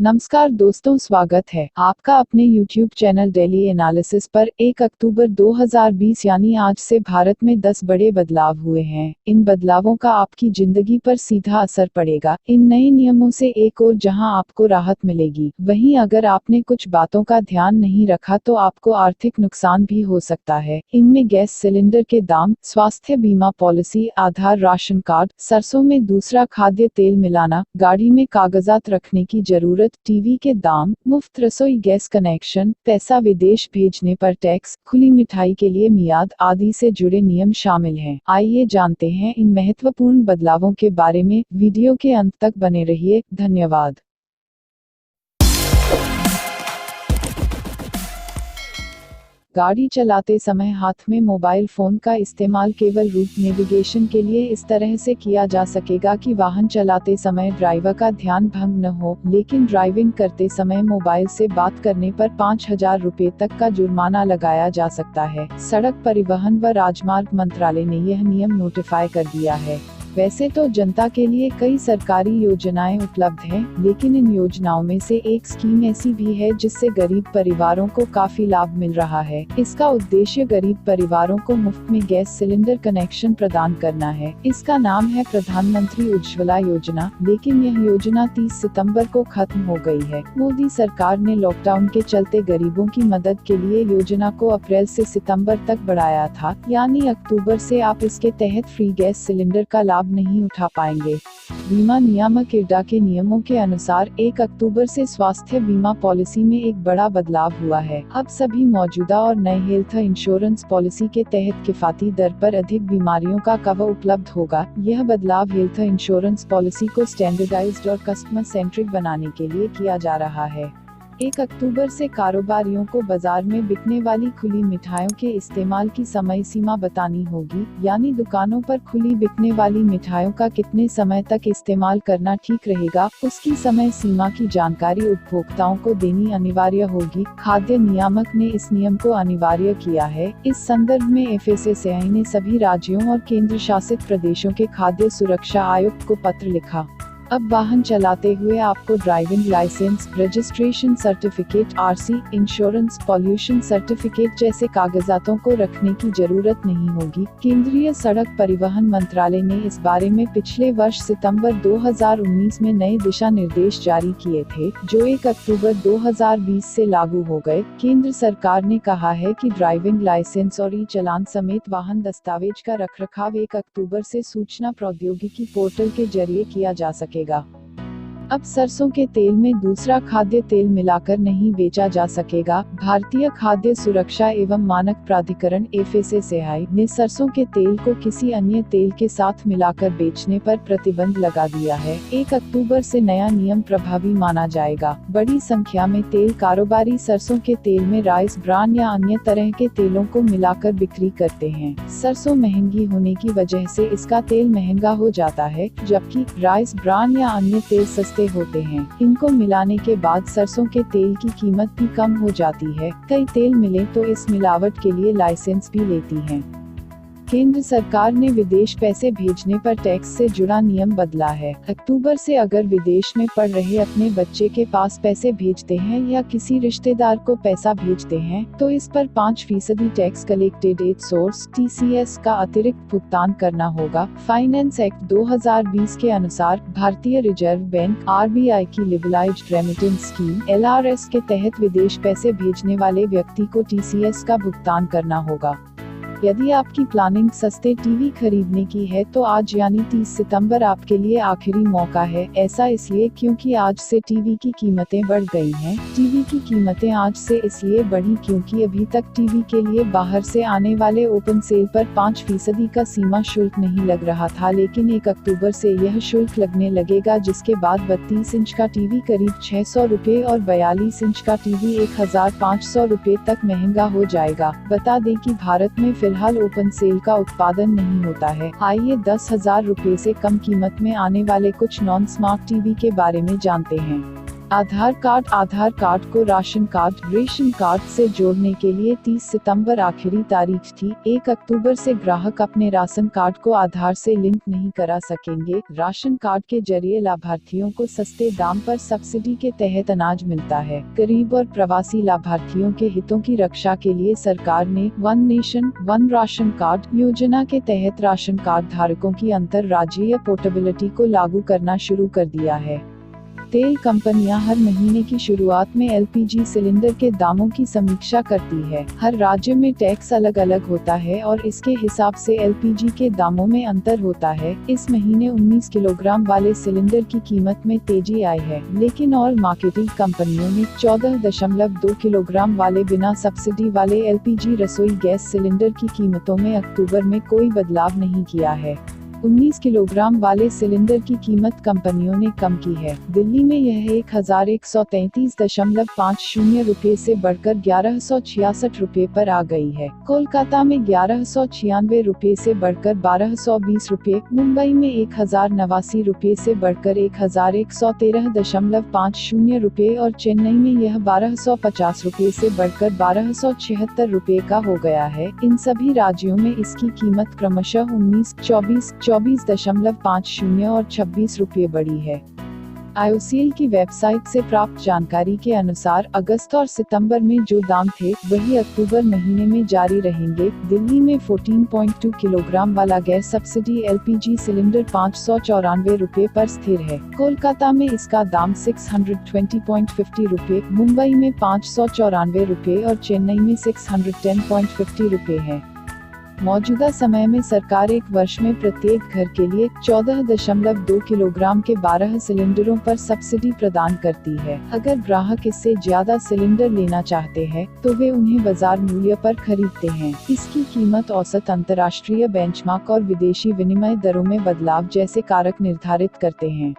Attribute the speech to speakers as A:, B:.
A: नमस्कार दोस्तों, स्वागत है आपका अपने YouTube चैनल डेली एनालिसिस पर। 1 अक्टूबर 2020 यानी आज से भारत में 10 बड़े बदलाव हुए हैं। इन बदलावों का आपकी जिंदगी पर सीधा असर पड़ेगा। इन नए नियमों से एक और जहां आपको राहत मिलेगी, वहीं अगर आपने कुछ बातों का ध्यान नहीं रखा तो आपको आर्थिक नुकसान भी हो सकता है। इनमें गैस सिलेंडर के दाम, स्वास्थ्य बीमा पॉलिसी, आधार राशन कार्ड, सरसों में दूसरा खाद्य तेल मिलाना, गाड़ी में कागजात रखने की जरूरत, टीवी के दाम, मुफ्त रसोई गैस कनेक्शन, पैसा विदेश भेजने पर टैक्स, खुली मिठाई के लिए मियाद आदि से जुड़े नियम शामिल हैं। आइए जानते हैं इन महत्वपूर्ण बदलावों के बारे में। वीडियो के अंत तक बने रहिए। धन्यवाद। गाड़ी चलाते समय हाथ में मोबाइल फोन का इस्तेमाल केवल रूट नेविगेशन के लिए इस तरह से किया जा सकेगा कि वाहन चलाते समय ड्राइवर का ध्यान भंग न हो, लेकिन ड्राइविंग करते समय मोबाइल से बात करने पर 5,000 रुपए तक का जुर्माना लगाया जा सकता है। सड़क परिवहन व राजमार्ग मंत्रालय ने यह नियम नोटिफाई कर दिया है। वैसे तो जनता के लिए कई सरकारी योजनाएं उपलब्ध हैं, लेकिन इन योजनाओं में से एक स्कीम ऐसी भी है जिससे गरीब परिवारों को काफी लाभ मिल रहा है। इसका उद्देश्य गरीब परिवारों को मुफ्त में गैस सिलेंडर कनेक्शन प्रदान करना है। इसका नाम है प्रधानमंत्री उज्ज्वला योजना, लेकिन यह योजना 30 सितंबर को खत्म हो गई है। मोदी सरकार ने लॉकडाउन के चलते गरीबों की मदद के लिए योजना को अप्रैल से सितंबर तक बढ़ाया था, यानी अक्टूबर से आप इसके तहत फ्री गैस सिलेंडर का लाभ नहीं उठा पाएंगे। बीमा नियामक इरडा के नियमों के अनुसार 1 अक्टूबर से स्वास्थ्य बीमा पॉलिसी में एक बड़ा बदलाव हुआ है। अब सभी मौजूदा और नए हेल्थ इंश्योरेंस पॉलिसी के तहत किफायती दर पर अधिक बीमारियों का कवर उपलब्ध होगा। यह बदलाव हेल्थ इंश्योरेंस पॉलिसी को स्टैंडर्डाइज्ड और कस्टमर सेंट्रिक बनाने के लिए किया जा रहा है। 1 अक्टूबर से कारोबारियों को बाजार में बिकने वाली खुली मिठाइयों के इस्तेमाल की समय सीमा बतानी होगी, यानी दुकानों पर खुली बिकने वाली मिठाइयों का कितने समय तक इस्तेमाल करना ठीक रहेगा, उसकी समय सीमा की जानकारी उपभोक्ताओं को देनी अनिवार्य होगी। खाद्य नियामक ने इस नियम को अनिवार्य किया है। इस संदर्भ में एफएसएसएआई ने सभी राज्यों और केंद्र शासित प्रदेशों के खाद्य सुरक्षा आयुक्त को पत्र लिखा। अब वाहन चलाते हुए आपको driving licence, registration certificate, RC, insurance, pollution certificate जैसे कागजातों को रखने की जरूरत नहीं होगी। केंद्रीय सड़क परिवहन मंत्रालय ने इस बारे में पिछले वर्ष सितंबर 2019 में नए दिशा निर्देश जारी किए थे, जो 1 अक्टूबर 2020 से लागू हो गए। केंद्र सरकार ने कहा है कि ड्राइविंग लाइसेंस और ई चालान समेत वाहन दस्तावेज का रखरखाव 1 अक्टूबर से सूचना प्रौद्योगिकी पोर्टल के जरिए किया जा सकेगा। अब सरसों के तेल में दूसरा खाद्य तेल मिलाकर नहीं बेचा जा सकेगा। भारतीय खाद्य सुरक्षा एवं मानक प्राधिकरण एफएसएसएआई ने सरसों के तेल को किसी अन्य तेल के साथ मिलाकर बेचने पर प्रतिबंध लगा दिया है। 1 अक्टूबर से नया नियम प्रभावी माना जाएगा। बड़ी संख्या में तेल कारोबारी सरसों के तेल में राइस ब्रान या अन्य तरह के तेलों को मिलाकर बिक्री करते हैं। सरसों महंगी होने की वजह से इसका तेल महंगा हो जाता है, जबकि राइस ब्रान या अन्य तेल सस्ते होते हैं। इनको मिलाने के बाद सरसों के तेल की कीमत भी कम हो जाती है। कई तेल मिलें तो इस मिलावट के लिए लाइसेंस भी लेती हैं। केंद्र सरकार ने विदेश पैसे भेजने पर टैक्स से जुड़ा नियम बदला है। अक्टूबर से अगर विदेश में पढ़ रहे अपने बच्चे के पास पैसे भेजते हैं या किसी रिश्तेदार को पैसा भेजते हैं, तो इस पर 5% tax collected at source (TCS) का अतिरिक्त भुगतान करना होगा। फाइनेंस एक्ट 2020 के अनुसार भारतीय रिजर्व बैंक (RBI) की लिबरलाइज्ड रेमिटेंस स्कीम (LRS) के तहत विदेश पैसे भेजने वाले व्यक्ति को TCS का भुगतान करना होगा। यदि आपकी प्लानिंग सस्ते टीवी खरीदने की है तो आज यानी 30 सितंबर आपके लिए आखिरी मौका है। ऐसा इसलिए क्योंकि आज से टीवी की कीमतें बढ़ गई हैं। टीवी की कीमतें आज से इसलिए बढ़ी क्योंकि अभी तक टीवी के लिए बाहर से आने वाले ओपन सेल पर 5% का सीमा शुल्क नहीं लग रहा था, लेकिन 1 अक्टूबर से यह शुल्क लगने लगेगा, जिसके बाद 32 इंच का टीवी करीब 600 रुपए और 42 इंच का टीवी 1,500 रुपए तक महंगा हो जाएगा। बता दें कि भारत में फिलहाल ओपन सेल का उत्पादन नहीं होता है। आइए 10,000 रुपए से कम कीमत में आने वाले कुछ नॉन स्मार्ट टीवी के बारे में जानते हैं। आधार कार्ड को राशन कार्ड से जोड़ने के लिए 30 सितंबर आखिरी तारीख थी। 1 अक्टूबर से ग्राहक अपने राशन कार्ड को आधार से लिंक नहीं करा सकेंगे। राशन कार्ड के जरिए लाभार्थियों को सस्ते दाम पर सब्सिडी के तहत अनाज मिलता है। गरीब और प्रवासी लाभार्थियों के हितों की रक्षा के लिए सरकार ने one nation one ration card योजना के तहत राशन कार्ड धारकों की अंतर राज्यीय पोर्टेबिलिटी को लागू करना शुरू कर दिया है। तेल कंपनियां हर महीने की शुरुआत में एलपीजी सिलेंडर के दामों की समीक्षा करती है। हर राज्य में टैक्स अलग अलग होता है और इसके हिसाब से एलपीजी के दामों में अंतर होता है। इस महीने 19 किलोग्राम वाले सिलेंडर की कीमत में तेजी आई है, लेकिन ऑयल मार्केटिंग कंपनियों ने 14.2 किलोग्राम वाले बिना सब्सिडी वाले एलपीजी रसोई गैस सिलेंडर की कीमतों में अक्टूबर में कोई बदलाव नहीं किया है। 19 किलोग्राम वाले सिलेंडर की कीमत कंपनियों ने कम की है। दिल्ली में यह 1133.50 रुपए से बढ़कर 1166 रुपए पर आ गई है। कोलकाता में 1196 रुपए से बढ़कर 1220 रुपए, मुंबई में 1089 रुपए से बढ़कर 1113.50 रुपए और चेन्नई में यह 1250 रुपए से बढ़कर 1276 रुपए का हो गया है। इन सभी राज्यों में इसकी कीमत क्रमशः 19, 24.50 और 26 रुपए बढ़ी है। IOCL की वेबसाइट से प्राप्त जानकारी के अनुसार अगस्त और सितंबर में जो दाम थे वही अक्टूबर महीने में जारी रहेंगे। दिल्ली में 14.2 किलोग्राम वाला गैर सब्सिडी एलपीजी सिलेंडर 594 रुपए पर स्थिर है। कोलकाता में इसका दाम 620.50 रुपए, मुंबई में 594 रुपए और चेन्नई में 610.50 रुपए है। मौजूदा समय में सरकार एक वर्ष में प्रत्येक घर के लिए 14.2 किलोग्राम के 12 सिलेंडरों पर सब्सिडी प्रदान करती है। अगर ग्राहक इससे ज्यादा सिलेंडर लेना चाहते हैं तो वे उन्हें बाजार मूल्य पर खरीदते हैं। इसकी कीमत औसत अंतर्राष्ट्रीय बेंचमार्क और विदेशी विनिमय दरों में बदलाव जैसे कारक निर्धारित करते हैं।